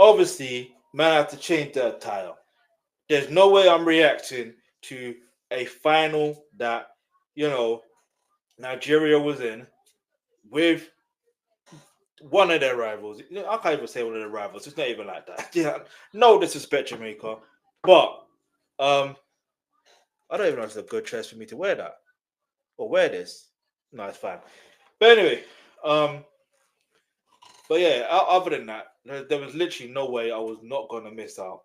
obviously, man, I have to change the attire. There's no way I'm reacting to a final that, Nigeria was in with one of their rivals. I can't even say one of their rivals. It's not even like that. Yeah, no disrespect, Jamaica, but I don't even know if it's a good choice for me to wear that or wear this. No, it's fine. But anyway, but yeah, other than that, there was literally no way I was not gonna miss out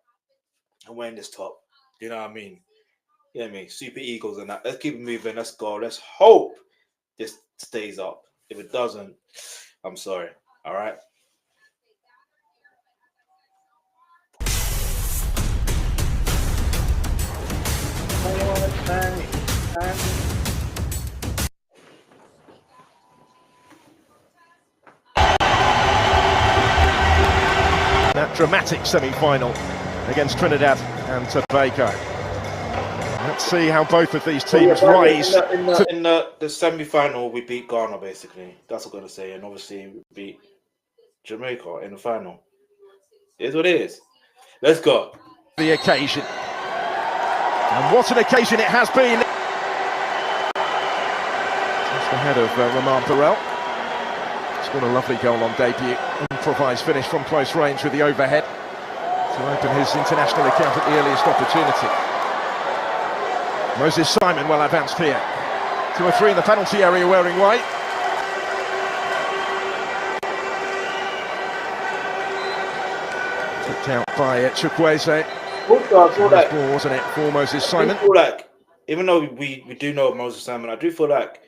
on wearing this top. You know what I mean? You know what I mean? Super Eagles and that. Let's keep it moving. Let's go. Let's hope this stays up. If it doesn't, I'm sorry. All right. That dramatic semi-final against Trinidad and Tobago. Let's see how both of these teams rise. In the semi-final, we beat Ghana, basically. That's what I'm going to say. And obviously, we beat Jamaica in the final. It is what it is. Let's go. The occasion. And what an occasion it has been. Just ahead of Romain Burrell. Scored a lovely goal on debut. Improvised finish from close range with the overhead to open his international account at the earliest opportunity. Moses Simon well advanced here. 2 or 3 in the penalty area wearing white. Tipped out by Chukwueze. Ball, wasn't it, for Moses Simon? I feel like, even though we do know Moses Simon, I do feel like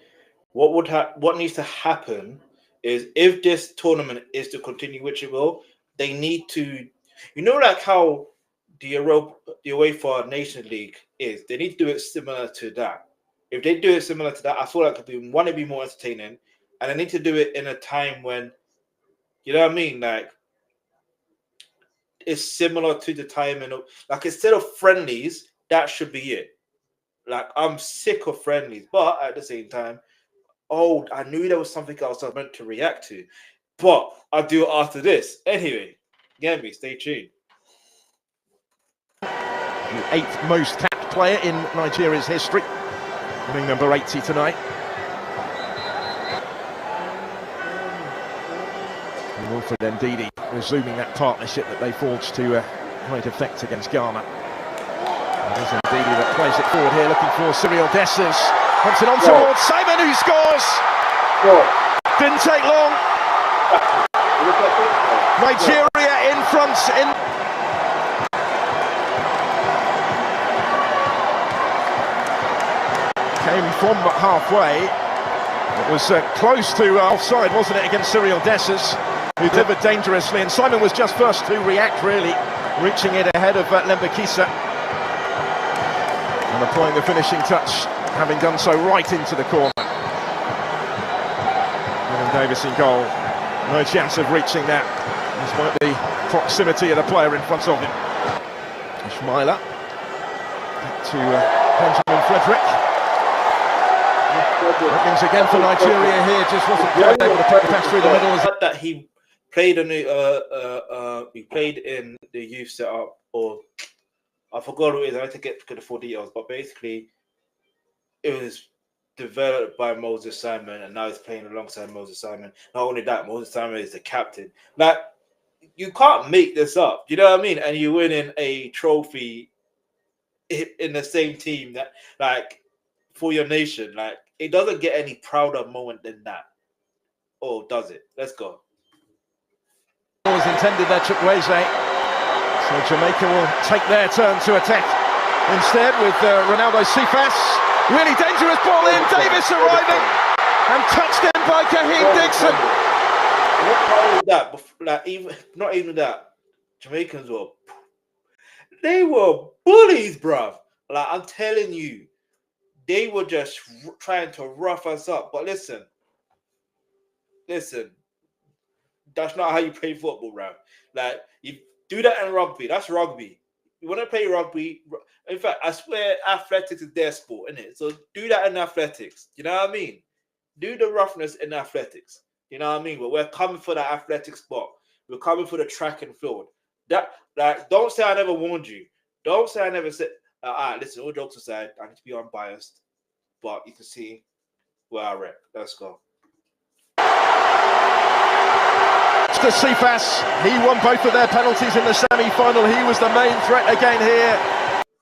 what needs to happen is, if this tournament is to continue, which it will, they need to, like how the UEFA Nation League is. They need to do it similar to that. If they do it similar to that, I feel like it'd be more entertaining, and they need to do it in a time when, you know what I mean, like it's similar to the time, and like instead of friendlies, that should be it. Like, I'm sick of friendlies, but at the same time, I knew there was something else I was meant to react to, but I'll do it after this. Anyway, get me, stay tuned. The 8th most capped player in Nigeria's history, winning number 80 tonight. And Wilfred Ndidi resuming that partnership that they forged to great effect against Ghana. It is Ndidi that plays it forward here, looking for Cyril Dessers. Wants it on towards Simon, who scores! Didn't take long. Nigeria in front. Came from halfway. It was close to offside, wasn't it, against Cyril Dessers, who delivered dangerously. And Simon was just first to react, really, reaching it ahead of Lembakisa. And applying the finishing touch, having done so right into the corner. William Davis in goal. No chance of reaching that, despite the proximity of the player in front of him. Ishmaila. Back to Benjamin Frederick. Workings again for Nigeria here, just wasn't quite able to put the pass through the middle. That he played in the youth setup, or I forgot who it is. I had to get the full details, but basically it was developed by Moses Simon, and now he's playing alongside Moses Simon. Not only that, Moses Simon is the captain. Like, you can't make this up. You know what I mean? And you're winning a trophy in the same team that, like, for your nation. Like, it doesn't get any prouder moment than that. Oh, does it? Let's go. Was intended there, Chukwueze. So Jamaica will take their turn to attack instead with Ronaldo Cephas. Really dangerous ball in. Davis arriving and touched in by Kaheim Dixon. Not that, not even that. Jamaicans were bullies, bruv. Like, I'm telling you, they were just trying to rough us up. But listen, that's not how you play football, bruv. Like, you do that in rugby. That's rugby. You want to play rugby? In fact, I swear athletics is their sport, isn't it? So do that in athletics. You know what I mean? Do the roughness in athletics. You know what I mean? But we're coming for the athletic spot. We're coming for the track and field. That like, don't say I never warned you. Don't say I never said. All right, listen. All jokes aside, I need to be unbiased, but you can see where I rep. Let's go. To Cephas, he won both of their penalties in the semi-final. He was the main threat again here.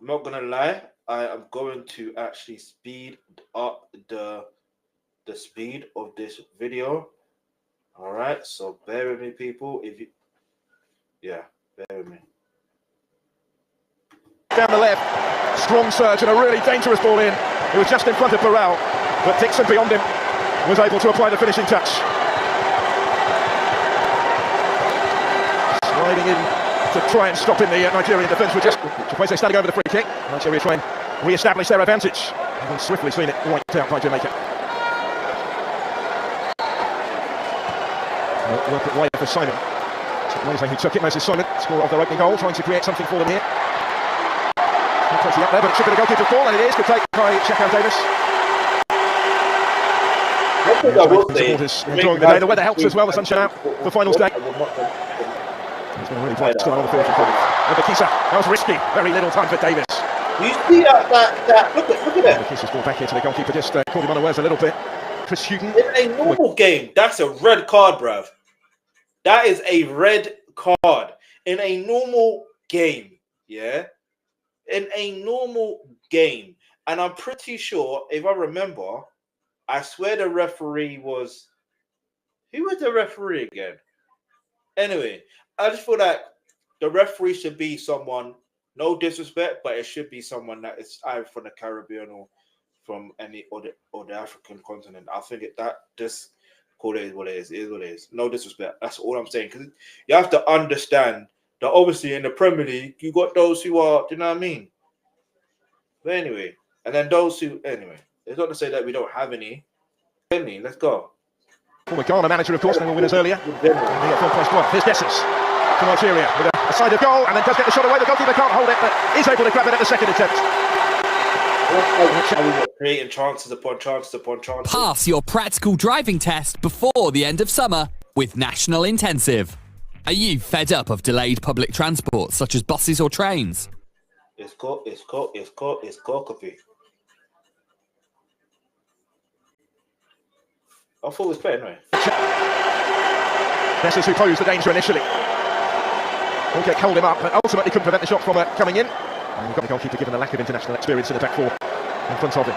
I'm not gonna lie. I am going to actually speed up the speed of this video. All right, so bear with me, people. If you, yeah, bear with me. Down the left, strong surge and a really dangerous ball in. It was just in front of Burrell, but Dixon beyond him was able to apply the finishing touch. Sliding in to try and stop in the Nigerian defence with just Chukwueze standing over the free kick. Nigeria trying to re-establish their advantage. And swiftly seen it wiped out by Jamaica. Work it wide for Simon. Chukwueze who took it, Moses Simon, scorer of their opening goal, trying to create something for them here. Plenty up there, but it should be the goalkeeper's ball, and it is. Good take by Shaq Davis. Enjoying the day. The weather helps as well, the sunshine out for finals day. He's been really bright start on the field from Kisa. That was risky. Very little time for Davis. You see that look at that. Kisa's ball back here to the goalkeeper, just caught him unawares a little bit. Chris Houghton. In a normal game, that's a red card, bruv. That is a red card. In a normal game, yeah? In a normal game. And I'm pretty sure, if I remember, I swear the referee was... Who was the referee again? Anyway, I just feel like the referee should be someone, no disrespect, but it should be someone that is either from the Caribbean or from any or the African continent. I think that just call it what it is. It is what it is. No disrespect. That's all I'm saying. Because you have to understand that obviously in the Premier League, you got those who are, do you know what I mean? But anyway, and then those who, anyway, it's not to say that we don't have any. Let's go. Former Ghana manager, of course, they were winners earlier. Here's Dessers from Nigeria with a side of goal, and then does get the shot away. The goalkeeper can't hold it, but is able to grab it at the second attempt. Creating chances upon chances upon chances. Pass your practical driving test before the end of summer with National Intensive. Are you fed up of delayed public transport, such as buses or trains? It's coffee. I thought it was better anyway. Dessers who posed the danger initially. Won't held him up, but ultimately couldn't prevent the shot from coming in. And we've got the goalkeeper given a lack of international experience in the back four in front of him.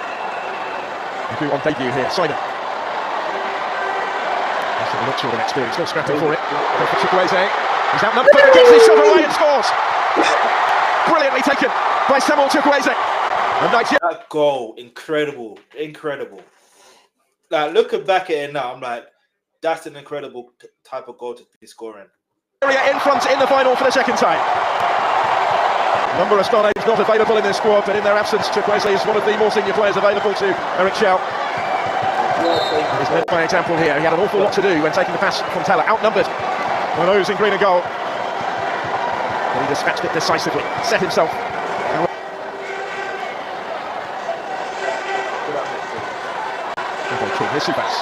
On debut here, Simon. That's a lot short of experience, still scrapping for it. Chukwueze, he's outnumbered, gets his shot away and scores! Brilliantly taken by Samuel Chukwueze. That goal, incredible. Like, looking back at it now, I'm like, that's an incredible type of goal to be scoring. In front in the final for the second time. Number of star names not available in this squad, but in their absence, Chukwueze is one of the more senior players available to Eric Shell. He's led by example here. He had an awful lot to do when taking the pass from Tala, outnumbered by those in green and gold. But he dispatched it decisively, set himself. Here's Cephas. He's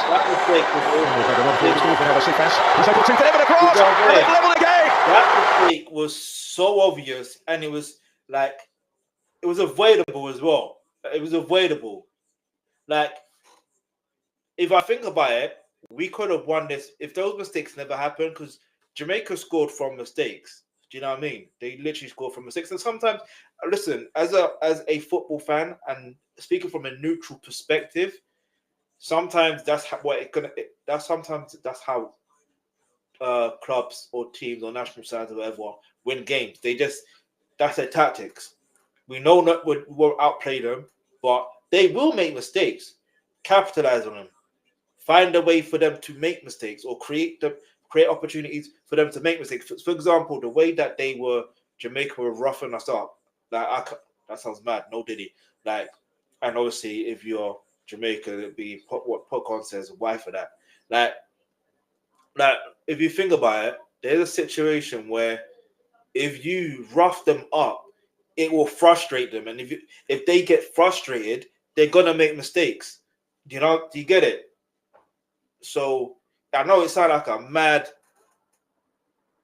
able to deliver the cross, and they've levelled again. That mistake was so obvious, and it was like, it was avoidable as well. It was avoidable. Like, if I think about it, we could have won this if those mistakes never happened, because Jamaica scored from mistakes. Do you know what I mean? They literally scored from mistakes. And sometimes, listen, as a football fan, and speaking from a neutral perspective, sometimes that's how clubs or teams or national sides or whatever win games. That's their tactics. We know that we won't outplay them, but they will make mistakes. Capitalize on them. Find a way for them to make mistakes or create opportunities for them to make mistakes. For example, the way that Jamaica were roughing us up, like that sounds mad. No diddy. Like, and obviously if you're Jamaica, it'd be what Popcorn says, why for that? Like if you think about it, there's a situation where if you rough them up, it will frustrate them, and if they get frustrated, they're gonna make mistakes. Do you get it? So I know it sounds like a mad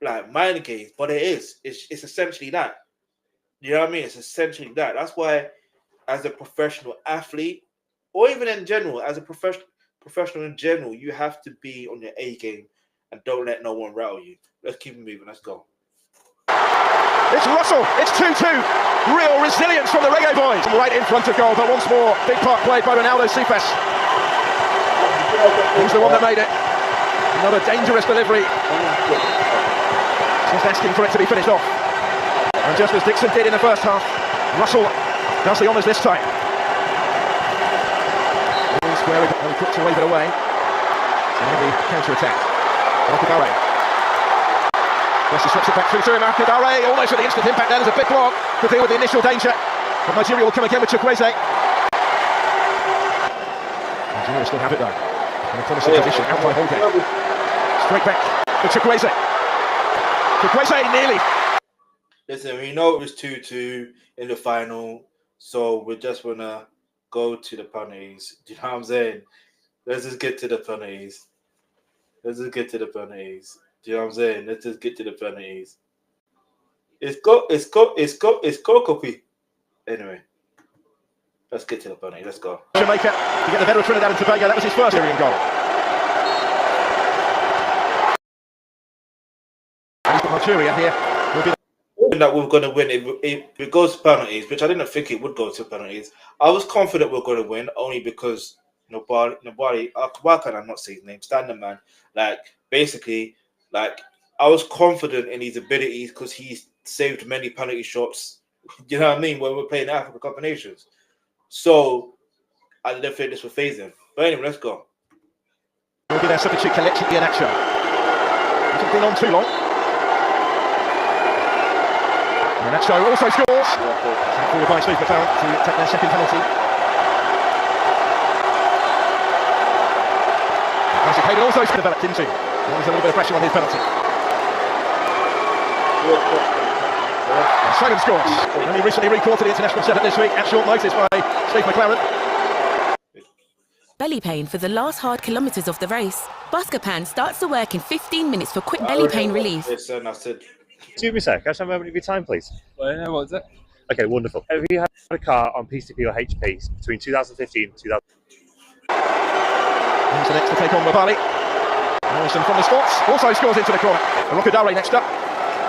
like mind games, but it is. It's essentially that. You know what I mean? It's essentially that. That's why, as a professional athlete, or even in general, as a professional in general, you have to be on your A game and don't let no one rattle you. Let's keep it moving. Let's go. It's Russell. It's 2-2. Real resilience from the Reggae boys. Right in front of goal, but once more, big part played by Ronaldo Cephas. He's the one that made it. Another dangerous delivery. Just asking for it to be finished off. And just as Dixon did in the first half, Russell does the honours this time. Square, he quick to wave it away. And the counter-attack. Alkebulan. Wesley slips it back through to him. Alkebulan almost with the instant impact there. There's a big block to deal with the initial danger. But Nigeria will come again with Chukwueze. Nigeria still have it though. In a promising position, out by Holgate. Straight back to Chukwueze. Chukwueze nearly. Listen, we know it was 2-2 in the final, so we're just gonna go to the penalties. Do you know what I'm saying? Let's just get to the penalties. Do you know what I'm saying? Let's just get to the penalties. It's go copy. Anyway, let's get to the penalty. Let's go. Jamaica to get the better of Trinidad Tobago. That was his first Nigerian goal. Nigeria here will be that we're going to win if it goes to penalties, which I didn't think it would go to penalties. I was confident we're going to win only because nobody. Why can I not say his name? Standard man. Like basically, like I was confident in his abilities because he's saved many penalty shots. You know what I mean? When we're playing the African Cup of Nations, so I didn't think this would phase him. But anyway, let's go. Will be their substitute, Kelechi Iheanacho. Hasn't been on too long. Iheanacho also scores. Forward by Steve McLaren to take their second penalty. Hayden also developed into. There's a little bit of pressure on his penalty. Simon scores. And he recently recalled to the international setup this week at short notice by Steve McLaren. Belly pain for the last hard kilometres of the race. Buscopan starts to work in 15 minutes for quick belly pain relief. Excuse me, sir. Can I have a moment of your time, please? Well, what is it? Okay, wonderful. Have you had a car on PCP or HP between 2015 and 2000? Into next to take on Mabali. Morrison from the spots. Also scores into the corner. Rocadare next up.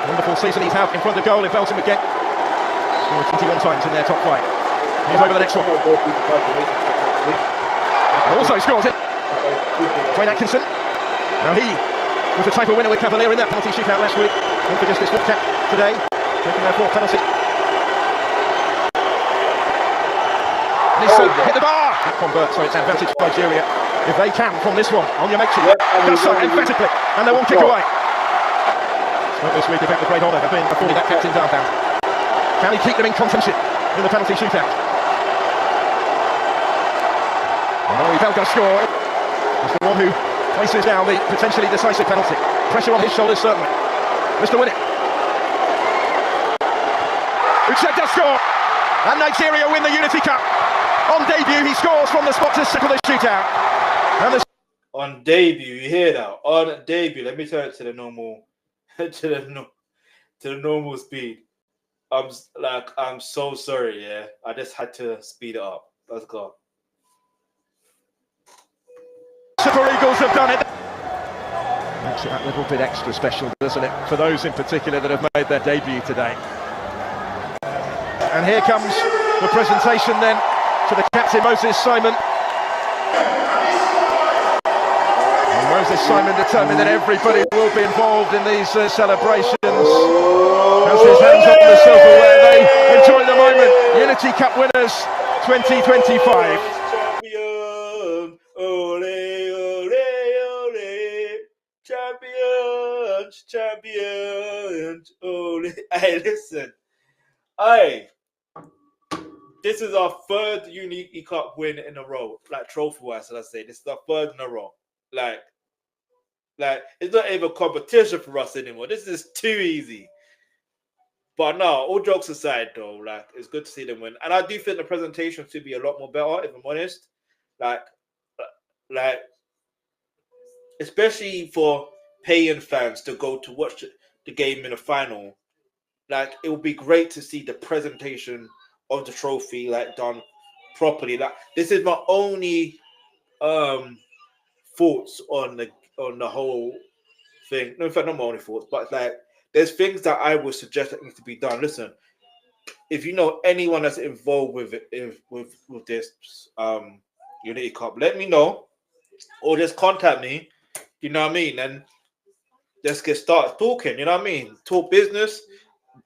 Wonderful season he's had in front of goal in Belgium again. Scored 21 times in their top five. Here's over the next one. Also scores it. Dwayne Atkinson. Now he was the type of winner with Cavalier in that penalty shootout last week. And for just this cap today, taking their fourth penalty. Nielsen hit the bar. Convert, so it's advantage for Nigeria. If they can from this one, on your makeshift, does so emphatically, and they won't kick away. Spoke this week about the great honour of being afforded that captain's armband. Can he keep them in contention in the penalty shootout? Oh, he's going to score. He's the one who places down the potentially decisive penalty. Pressure on his shoulders, certainly. Mr. Win it. Uche does score. And Nigeria win the Unity Cup. On debut, he scores from the spot to settle the shootout. And on debut, you hear that? On debut, let me turn it to the normal, to the normal speed. I'm so sorry, yeah. I just had to speed it up. Let's go. Super Eagles have done it. Makes it that little bit extra special, doesn't it? For those in particular that have made their debut today. And here comes the presentation then to the captain, Moses Simon. And Moses Simon determined that everybody will be involved in these celebrations. Has his hands on the silverware. They enjoy the moment. Unity Cup winners 2025. Champion, ole, ole, ole. Champions, ole. Hey, listen. Hey. This is our third Unity Cup win in a row, like trophy-wise, as I say. This is our third in a row. Like it's not even competition for us anymore. This is too easy. But no, all jokes aside, though, like it's good to see them win, and I do think the presentation should be a lot more better, if I'm honest. Like, especially for paying fans to go to watch the game in the final, like it would be great to see the presentation of the trophy like done properly. Like this is my only thoughts on the whole thing. No, in fact, not my only thoughts, but like there's things that I would suggest that needs to be done. Listen, if you know anyone that's involved with it, with this Unity Cup, let me know, or just contact me. You know what I mean? And let's get started talking. You know what I mean? Talk business,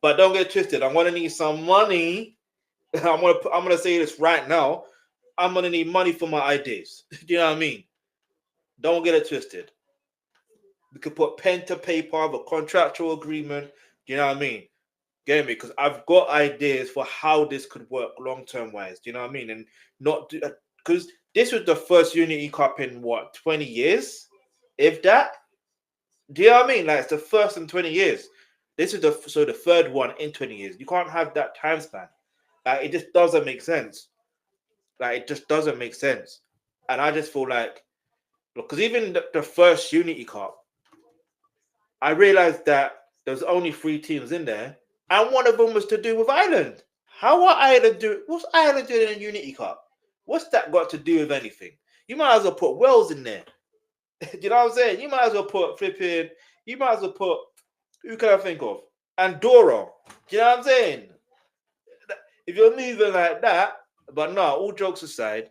but don't get twisted. I'm gonna need some money. I'm gonna say this right now. I'm gonna need money for my ideas. You know what I mean? Don't get it twisted. We could put pen to paper, have a contractual agreement. You know what I mean? Get me? Because I've got ideas for how this could work long term wise. Do you know what I mean? And not because this was the first Unity Cup in what 20 years, if that. Do you know what I mean? Like it's the first in 20 years. This is the third one in 20 years. You can't have that time span. Like it just doesn't make sense. Like it just doesn't make sense. And I just feel like, because even the first Unity Cup, I realized that there's only 3 teams in there, and one of them was to do with Ireland. How are Ireland doing? What's Ireland doing in a Unity Cup? What's that got to do with anything? You might as well put Wales in there. Do you know what I'm saying? You might as well put flipping. You might as well put, who can I think of? Andorra. Do you know what I'm saying? If you're moving like that, but no, all jokes aside,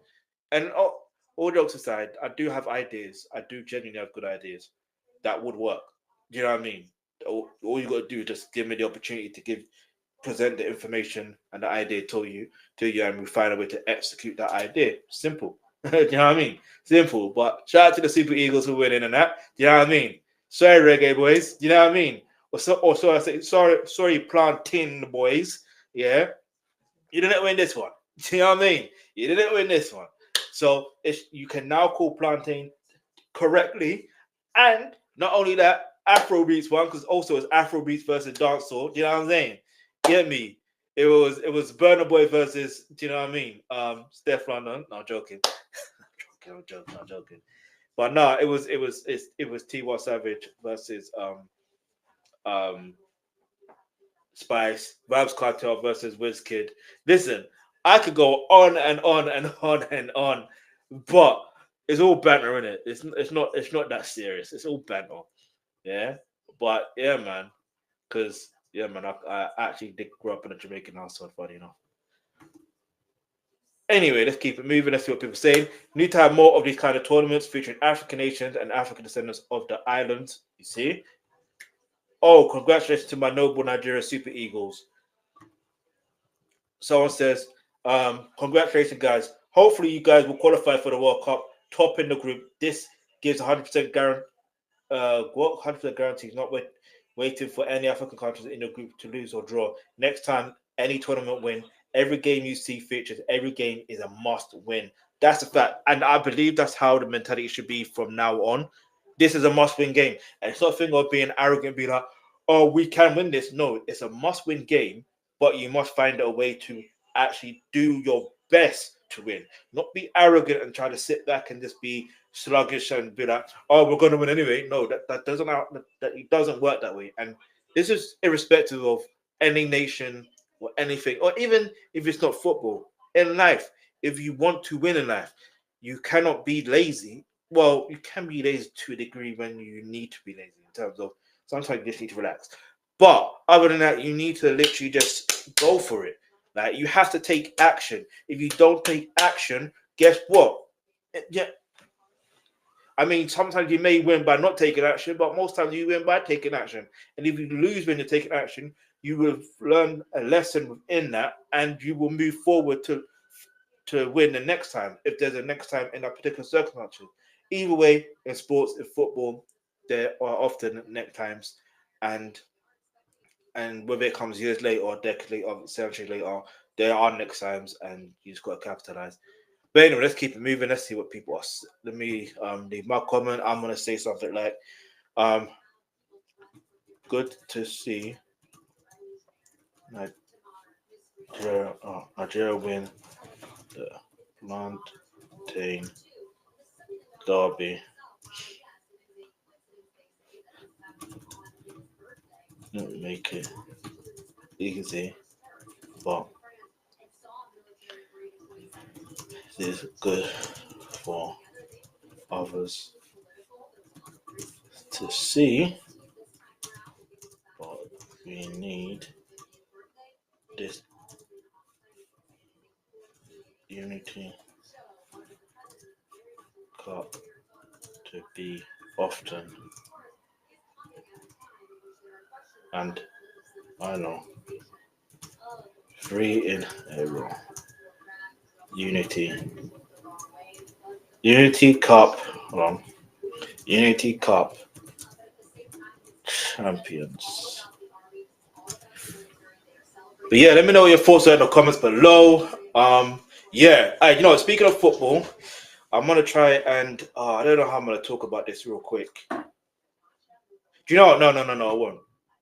and all jokes aside, I do have ideas. I do genuinely have good ideas that would work. Do you know what I mean? All you got to do is just give me the opportunity to present the information and the idea to you, and we find a way to execute that idea. Simple. Do you know what I mean? Simple. But shout out to the Super Eagles who win in and that. Do you know what I mean? Sorry, Reggae boys. Do you know what I mean? Or I say sorry, Plantain boys. Yeah. You didn't win this one. Do you know what I mean? You didn't win this one. So you can now call Plantain correctly. And not only that, Afrobeats won, because also it's Afrobeats versus dancehall. Do you know what I'm saying? Get me? It was Burna Boy versus, do you know what I mean? Steph London. No, I'm joking. I'm joking. But no, it was T.Y. Savage versus Spice, Vibes Cartel versus Wizkid. Listen, I could go on and on and on and on, but it's all banter, isn't it? It's not that serious. It's all banter. Yeah. But yeah, man. Because yeah, man, I actually did grow up in a Jamaican household, funny enough. Anyway, let's keep it moving. Let's see what people are saying. We need to have more of these kind of tournaments featuring African nations and African descendants of the islands. You see? Oh, congratulations to my noble Nigeria Super Eagles. Someone says, congratulations, guys. Hopefully, you guys will qualify for the World Cup, top in the group. This gives 100% guarantee. 100% guarantees not waiting for any African countries in the group to lose or draw. Next time, any tournament win. Every game you see features. Every game is a must win. That's a fact, and I believe that's how the mentality should be from now on. This is a must-win game, and it's not a thing of being arrogant, be like, "Oh, we can win this." No, it's a must-win game, but you must find a way to actually do your best to win. Not be arrogant and try to sit back and just be sluggish and be like, "Oh, we're going to win anyway." No, that it doesn't work that way. And this is irrespective of any nation or anything, or even if it's not football. In life, if you want to win in life, you cannot be lazy. Well, you can be lazy to a degree when you need to be lazy, in terms of sometimes you just need to relax. But other than that, you need to literally just go for it. Like, you have to take action. If you don't take action, guess what? Yeah. I mean, sometimes you may win by not taking action, but most times you win by taking action. And if you lose when you're taking action, you will learn a lesson within that, and you will move forward to win the next time, if there's a next time in a particular circumstance. Either way, in sports, in football, there are often next times, and whether it comes years later or a decade later or century later, there are next times, and you just got to capitalize. But anyway, let's keep it moving. Let's see what people are. Let me leave my comment. I'm gonna say something like, good to see Nigeria win the Plantain Derby. Not make it easy, but it is good for others to see. But we need this Unity Cup to be often, and I know 3 in a row. Unity Cup, hold on. Unity Cup champions. But yeah, let me know your thoughts in the comments below. Yeah, speaking of football, I'm gonna try and I don't know how I'm gonna talk about this real quick. Do you know what? No,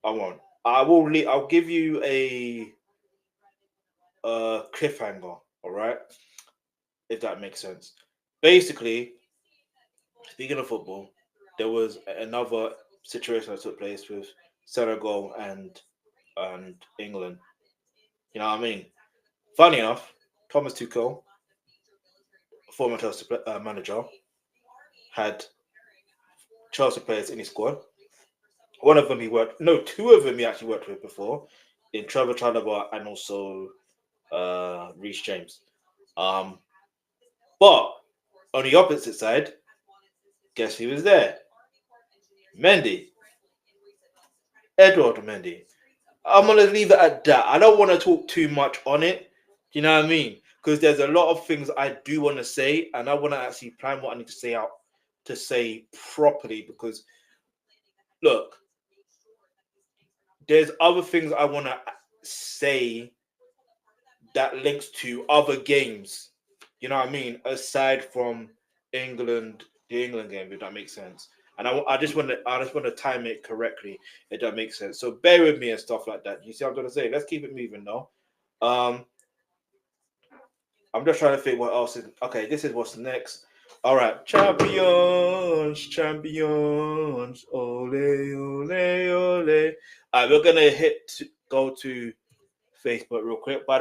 I won't. I'll give you a cliffhanger, all right? If that makes sense. Basically, speaking of football, there was another situation that took place with Senegal and England. You know what I mean? Funny enough, Thomas Tuchel, former Chelsea manager, had Chelsea players in his squad. One of them two of them he actually worked with before, in Trevor Chalobah and also Reece James. But on the opposite side, guess who was there? Mendy. Edouard Mendy. I'm going to leave it at that. I don't want to talk too much on it. Do you know what I mean? Because there's a lot of things I do want to say, and I want to actually plan what I need to say properly. Because, look, there's other things I want to say that links to other games. You know what I mean? Aside from the England game, if that makes sense. And I just want to time it correctly, if that makes sense. So bear with me and stuff like that. You see what I'm gonna say? Let's keep it moving now. I'm just trying to think what else is okay. This is what's next. All right, champions, ole, ole, ole. All right, we're gonna go to Facebook real quick. By the